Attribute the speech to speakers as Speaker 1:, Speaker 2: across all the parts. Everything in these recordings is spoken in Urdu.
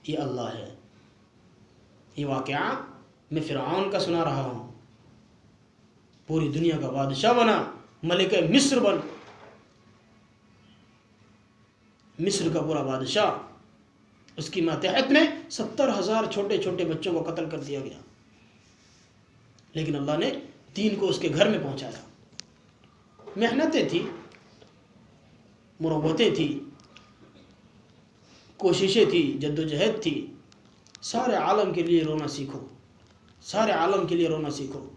Speaker 1: یہ اللہ ہے. یہ واقعہ میں فرعون کا سنا رہا ہوں. پوری دنیا کا بادشاہ بنا، ملک مصر بن، مصر کا پورا بادشاہ، اس کی ماتحت میں 70,000 چھوٹے چھوٹے بچوں کو قتل کر دیا گیا. لیکن اللہ نے دین کو اس کے گھر میں پہنچایا. محنتیں تھی، مروتیں تھی، کوششیں تھی، جد و جہد تھی. سارے عالم کے لیے رونا سیکھو، سارے عالم کے لیے رونا سیکھو،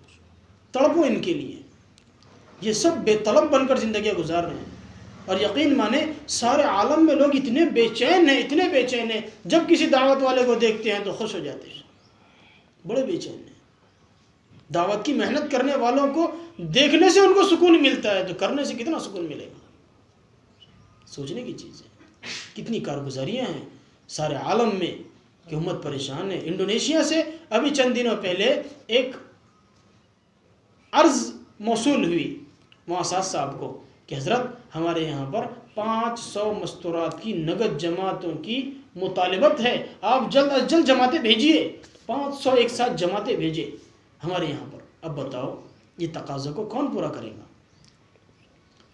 Speaker 1: تڑپو ان کے لیے. یہ سب بے طلب بن کر زندگیاں گزار رہے ہیں. اور یقین مانے سارے عالم میں لوگ اتنے بے چین ہیں، اتنے بے چین ہیں، جب کسی دعوت والے کو دیکھتے ہیں تو خوش ہو جاتے ہیں. بڑے بے چین ہیں. دعوت کی محنت کرنے والوں کو دیکھنے سے ان کو سکون ملتا ہے، تو کرنے سے کتنا سکون ملے گا. سوچنے کی چیز ہے. کتنی کارگزاریاں ہیں سارے عالم میں کہ امت پریشان ہے. انڈونیشیا سے ابھی چند دنوں پہلے ایک عرض موصول ہوئی مؤسسات صاحب کو کہ حضرت ہمارے یہاں پر 500 مستورات کی نقد جماعتوں کی مطالبت ہے، آپ جلد از جلد جماعتیں بھیجیے. 500 ایک ساتھ جماعتیں بھیجے ہمارے یہاں پر. اب بتاؤ یہ تقاضا کو کون پورا کرے گا؟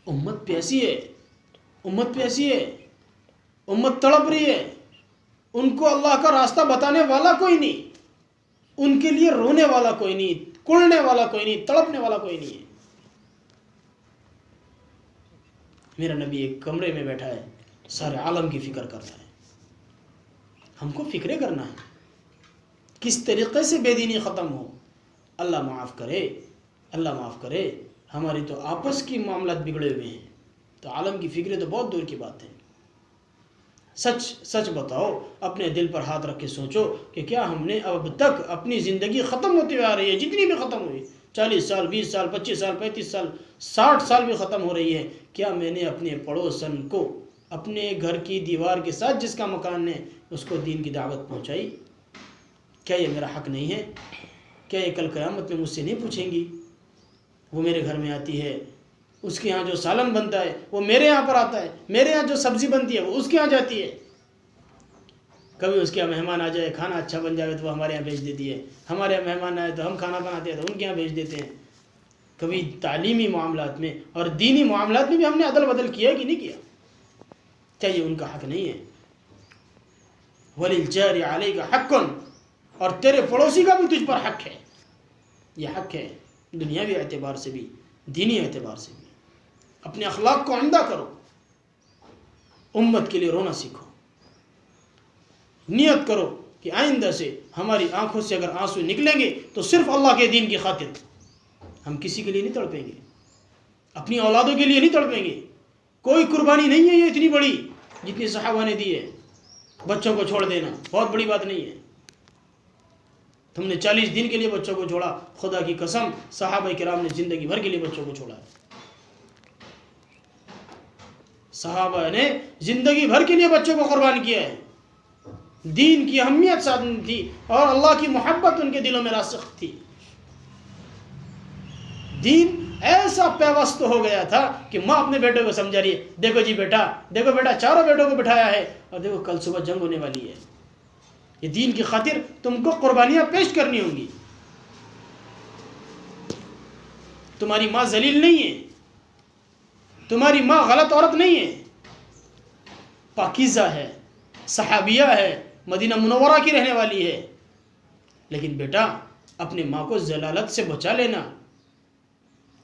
Speaker 1: امت پیسی ہے، امت پیسی ہے، امت تڑپ رہی ہے. ان کو اللہ کا راستہ بتانے والا کوئی نہیں، ان کے لیے رونے والا کوئی نہیں، کڑنے والا کوئی نہیں، تڑپنے والا کوئی نہیں ہے. میرا نبی ایک کمرے میں بیٹھا ہے، سارے عالم کی فکر کر رہا ہے. ہم کو فکریں کرنا ہے کس طریقے سے بے دینی ختم ہو. اللہ معاف کرے، اللہ معاف کرے. ہماری تو آپس کی معاملات بگڑے ہوئے ہیں، تو عالم کی فکریں تو بہت دور کی بات ہے. سچ سچ بتاؤ، اپنے دل پر ہاتھ رکھ کے سوچو کہ کیا ہم نے اب تک اپنی زندگی ختم ہوتی ہوئی آ رہی ہے، جتنی بھی ختم ہوئی، 40 سال، 20 سال، 25 سال، 35 سال، 60 سال بھی ختم ہو رہی ہے، کیا میں نے اپنے پڑوسن کو اپنے گھر کی دیوار کے ساتھ جس کا مکان ہے اس کو دین کی دعوت پہنچائی؟ کیا یہ میرا حق نہیں ہے؟ کیا یہ کل قیامت میں مجھ سے نہیں پوچھیں گی؟ وہ میرے گھر میں آتی ہے، اس کے ہاں جو سالن بنتا ہے وہ میرے یہاں پر آتا ہے، میرے ہاں جو سبزی بنتی ہے وہ اس کے ہاں جاتی ہے. کبھی اس کے یہاں مہمان آ جائے، کھانا اچھا بن جائے تو وہ ہمارے یہاں بھیج دیتی ہے، ہمارے یہاں مہمان آئے تو ہم کھانا بناتے ہیں تو ان کے یہاں بھیج دیتے ہیں. کبھی تعلیمی معاملات میں اور دینی معاملات میں بھی ہم نے عدل بدل کیا کہ نہیں کیا؟ کیا یہ ان کا حق نہیں ہے؟ وَلِلْجَارِ عَلَيْكَ حَقٌّ، اور تیرے پڑوسی کا بھی تجھ پر حق ہے. یہ حق ہے دنیاوی اعتبار سے بھی، دینی اعتبار سے بھی. اپنے اخلاق کو عمدہ کرو، امت کے لیے رونا سیکھو. نیت کرو کہ آئندہ سے ہماری آنکھوں سے اگر آنسو نکلیں گے تو صرف اللہ کے دین کی خاطر. ہم کسی کے لیے نہیں تڑپیں گے، اپنی اولادوں کے لیے نہیں تڑپیں گے. کوئی قربانی نہیں ہے یہ اتنی بڑی جتنی صحابہ نے دی ہے. بچوں کو چھوڑ دینا بہت بڑی بات نہیں ہے. تم نے 40 دن کے لیے بچوں کو چھوڑا، خدا کی قسم صحابہ کرام نے زندگی بھر کے لیے بچوں کو چھوڑا ہے. صحابہ نے زندگی بھر کے لیے بچوں کو قربان کیا ہے. دین کی اہمیت سامنے تھی اور اللہ کی محبت ان کے دلوں میں راسخ تھی. دین ایسا پیوست ہو گیا تھا کہ ماں اپنے بیٹے کو سمجھا رہی ہے، دیکھو جی بیٹا، دیکھو بیٹا، چاروں بیٹوں کو بٹھایا ہے اور دیکھو کل صبح جنگ ہونے والی ہے. یہ دین کی خاطر تم کو قربانیاں پیش کرنی ہوں گی. تمہاری ماں ذلیل نہیں ہے، تمہاری ماں غلط عورت نہیں ہے، پاکیزہ ہے، صحابیہ ہے، مدینہ منورہ کی رہنے والی ہے. لیکن بیٹا اپنے ماں کو ضلالت سے بچا لینا.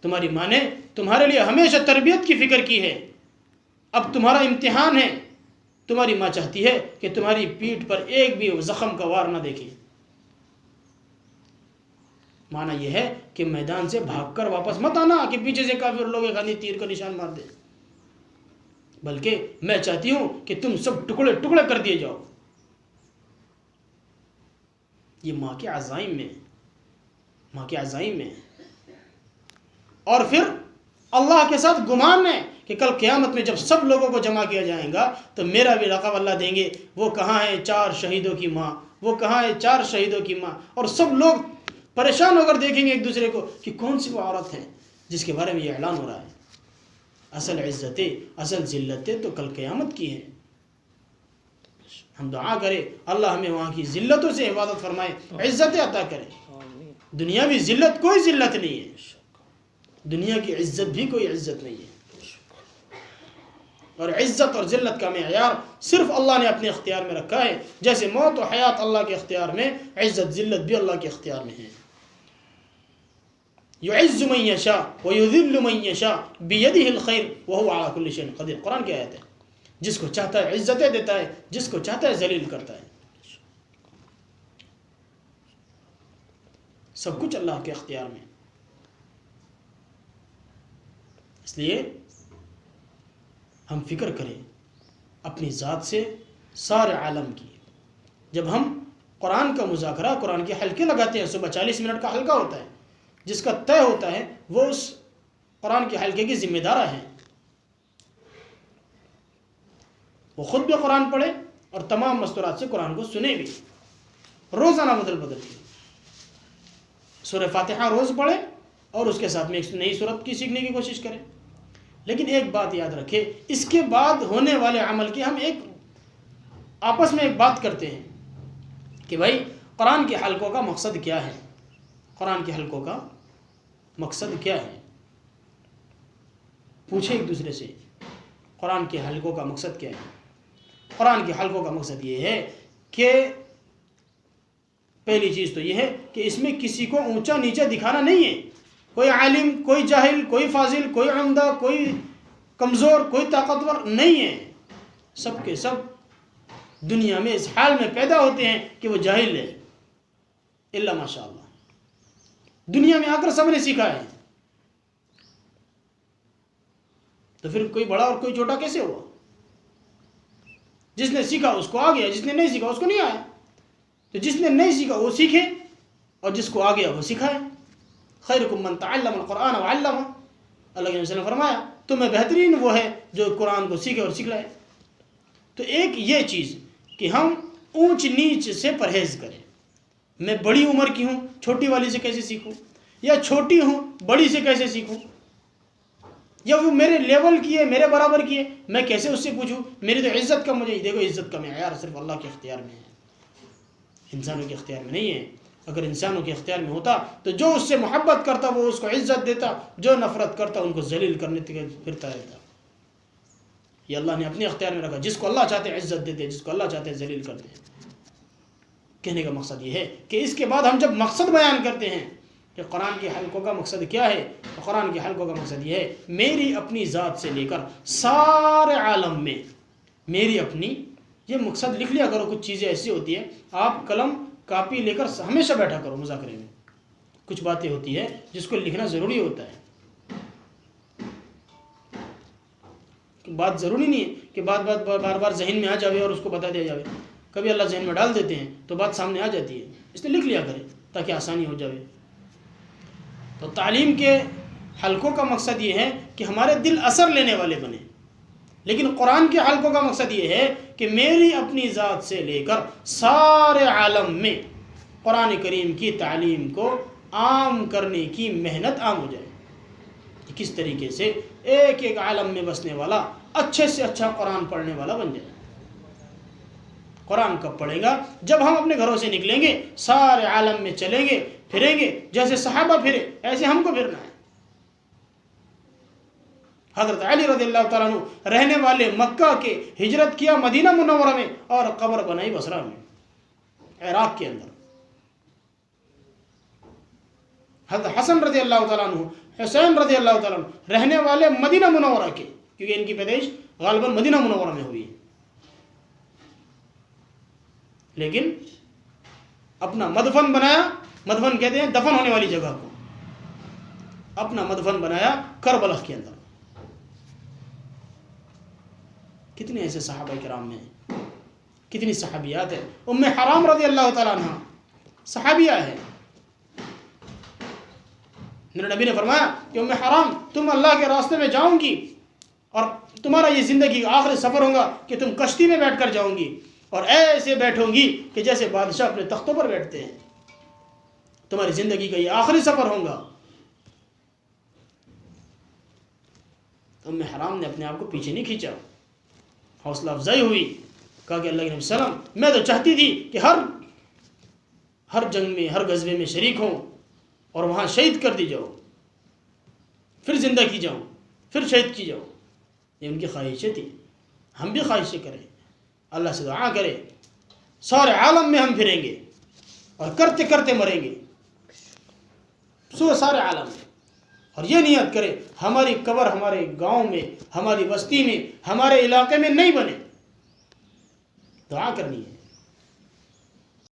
Speaker 1: تمہاری ماں نے تمہارے لیے ہمیشہ تربیت کی فکر کی ہے. اب تمہارا امتحان ہے. تمہاری ماں چاہتی ہے کہ تمہاری پیٹھ پر ایک بھی زخم کا وار نہ دیکھے. معنی یہ ہے کہ میدان سے بھاگ کر واپس مت آنا کہ پیچھے سے کافر لوگ خالی تیر کا نشان مار دیں، بلکہ میں چاہتی ہوں کہ تم سب ٹکڑے ٹکڑے کر دیے جاؤ. یہ ماں کے عزائم میں، ماں کے عزائم میں. اور پھر اللہ کے ساتھ گمان ہے کہ کل قیامت میں جب سب لوگوں کو جمع کیا جائے گا تو میرا بھی لقب اللہ دیں گے، وہ کہاں ہے 4 شہیدوں کی ماں، وہ کہاں ہے 4 شہیدوں کی ماں. اور سب لوگ پریشان ہو کر دیکھیں گے ایک دوسرے کو کہ کون سی وہ عورت ہے جس کے بارے میں یہ اعلان ہو رہا ہے. اصل عزتیں، اصل ذلتیں تو کل قیامت کی ہیں. ہم دعا کریں اللہ ہمیں وہاں کی ذلتوں سے حفاظت فرمائے، عزتیں عطا کرے. دنیاوی ذلت کوئی ذلت نہیں ہے، دنیا کی عزت بھی کوئی عزت نہیں ہے. اور عزت اور ذلت کا معیار صرف اللہ نے اپنے اختیار میں رکھا ہے. جیسے موت و حیات اللہ کے اختیار میں، عزت ذلت بھی اللہ کے اختیار میں ہے. يعز من يشاء ويذل من يشاء بيده الخير وهو على كل شيء قدير. قرآن کی آیت ہے. جس کو چاہتا ہے عزتیں دیتا ہے، جس کو چاہتا ہے ذلیل کرتا ہے. سب کچھ اللہ کے اختیار میں. اس لیے ہم فکر کریں اپنی ذات سے سارے عالم کی. جب ہم قرآن کا مذاکرہ، قرآن کے حلقے لگاتے ہیں، صبح 40 منٹ کا حلقہ ہوتا ہے، جس کا طے ہوتا ہے وہ اس قرآن کے حلقے کی ذمہ دار ہیں. وہ خود بھی قرآن پڑھے اور تمام مستورات سے قرآن کو سنے بھی، روزانہ بدل بدل کے. سورہ فاتحہ روز پڑھے اور اس کے ساتھ میں ایک نئی سورت کی سیکھنے کی کوشش کریں. لیکن ایک بات یاد رکھے، اس کے بعد ہونے والے عمل کی ہم ایک آپس میں ایک بات کرتے ہیں کہ بھائی قرآن کے حلقوں کا مقصد کیا ہے. قرآن کے حلقوں کا مقصد کیا ہے؟ پوچھیں ایک دوسرے سے، قرآن کے حلقوں کا مقصد کیا ہے؟ قرآن کے حلقوں کا مقصد یہ ہے کہ پہلی چیز تو یہ ہے کہ اس میں کسی کو اونچا نیچا دکھانا نہیں ہے. کوئی عالم، کوئی جاہل، کوئی فاضل، کوئی عمدہ، کوئی کمزور، کوئی طاقتور نہیں ہے. سب کے سب دنیا میں اس حال میں پیدا ہوتے ہیں کہ وہ جاہل ہے، الا ماشاء اللہ. دنیا میں آ کر سب نے سیکھا ہے، تو پھر کوئی بڑا اور کوئی چھوٹا کیسے ہوا؟ جس نے سیکھا اس کو آ گیا، جس نے نہیں سیکھا اس کو نہیں آیا. تو جس نے نہیں سیکھا وہ سیکھے اور جس کو آ گیا وہ سکھائے. خیرکم من تعلم القرآن وعلمہ. اللہ کے وسلم نے فرمایا تمہیں بہترین وہ ہے جو قرآن کو سیکھے اور سکھلائے. تو ایک یہ چیز کہ ہم اونچ نیچ سے پرہیز کریں. میں بڑی عمر کی ہوں، چھوٹی والی سے کیسے سیکھوں؟ یا چھوٹی ہوں، بڑی سے کیسے سیکھوں؟ یا وہ میرے لیول کی ہے، میرے برابر کی ہے، میں کیسے اس سے پوچھوں؟ میری تو عزت کا، مجھے دیکھو عزت کا معیار صرف اللہ کے اختیار میں ہے، انسانوں کے اختیار میں نہیں ہے. اگر انسانوں کے اختیار میں ہوتا تو جو اس سے محبت کرتا وہ اس کو عزت دیتا، جو نفرت کرتا ان کو ذلیل کرنے تک پھرتا رہتا. یہ اللہ نے اپنے اختیار میں رکھا. جس کو اللہ چاہتے ہیں عزت دیتے ہیں، جس کو اللہ چاہتے ہیں ذلیل کرتے ہیں. کہنے کا مقصد یہ ہے کہ اس کے بعد ہم جب مقصد بیان کرتے ہیں کہ قرآن کے حلقوں کا مقصد کیا ہے، تو قرآن کے حلقوں کا مقصد یہ ہے میری اپنی ذات سے لے کر سارے عالم میں میری اپنی. یہ مقصد لکھ لیا کرو. کچھ چیزیں ایسی ہوتی ہیں آپ قلم کاپی لے کر ہمیشہ بیٹھا کرو مذاکرے میں. کچھ باتیں ہوتی ہیں جس کو لکھنا ضروری ہوتا ہے. بات ضروری نہیں ہے کہ بار بار ذہن میں آ جاوے اور اس کو بتا دیا جاوے. کبھی اللہ ذہن میں ڈال دیتے ہیں تو بات سامنے آ جاتی ہے، اس لیے لکھ لیا کرے تاکہ آسانی ہو جاوے. تو تعلیم کے حلقوں کا مقصد یہ ہے کہ ہمارے دل اثر لینے والے بنے. لیکن قرآن کے حلقوں کا مقصد یہ ہے کہ میری اپنی ذات سے لے کر سارے عالم میں قرآن کریم کی تعلیم کو عام کرنے کی محنت عام ہو جائے. کس طریقے سے ایک ایک عالم میں بسنے والا اچھے سے اچھا قرآن پڑھنے والا بن جائے. قرآن کب پڑھے گا؟ جب ہم اپنے گھروں سے نکلیں گے، سارے عالم میں چلیں گے، پھریں گے. جیسے صحابہ پھرے ایسے ہم کو پھرنا ہے. حضرت علی رضی اللہ تعالیٰ عنہ رہنے والے مکہ کے، ہجرت کیا مدینہ منورہ میں اور قبر بنائی بصرہ میں، عراق کے اندر. حضرت حسن رضی اللہ تعالیٰ عنہ، حسین رضی اللہ تعالیٰ عنہ رہنے والے مدینہ منورہ کے، کیونکہ ان کی پیدائش غالباً مدینہ منورہ میں ہوئی. لیکن اپنا مدفن بنایا، مدفن کہتے ہیں دفن ہونے والی جگہ کو، اپنا مدفن بنایا کربلا کے اندر. کتنے ایسے صحابہ کرام میں ہیں، کتنی صحابیات ہیں. ام حرام رضی اللہ تعالیٰ عنہ صحابیہ ہے. میرے نبی نے فرمایا کہ ام حرام تم اللہ کے راستے میں جاؤں گی اور تمہارا یہ زندگی کا آخری سفر ہوگا کہ تم کشتی میں بیٹھ کر جاؤں گی اور ایسے بیٹھوں گی کہ جیسے بادشاہ اپنے تختوں پر بیٹھتے ہیں. تمہاری زندگی کا یہ آخری سفر ہوگا. ام حرام نے اپنے آپ کو پیچھے نہیں کھینچا، حوصلہ افزائی ہوئی کہا کہ اللہ کے نبی صلی اللہ علیہ وسلم میں تو چاہتی تھی کہ ہر جنگ میں ہر غزوے میں شریک ہوں اور وہاں شہید کر دی جاؤ، پھر زندہ کی جاؤں، پھر شہید کی جاؤ. یہ ان کی خواہشیں تھی. ہم بھی خواہشیں کریں، اللہ سے دعا کریں سارے عالم میں ہم پھریں گے اور کرتے کرتے مریں گے سارے عالم میں. اور یہ نیت کرے ہماری قبر ہمارے گاؤں میں، ہماری بستی میں، ہمارے علاقے میں نہیں بنے. دعا کرنی ہے.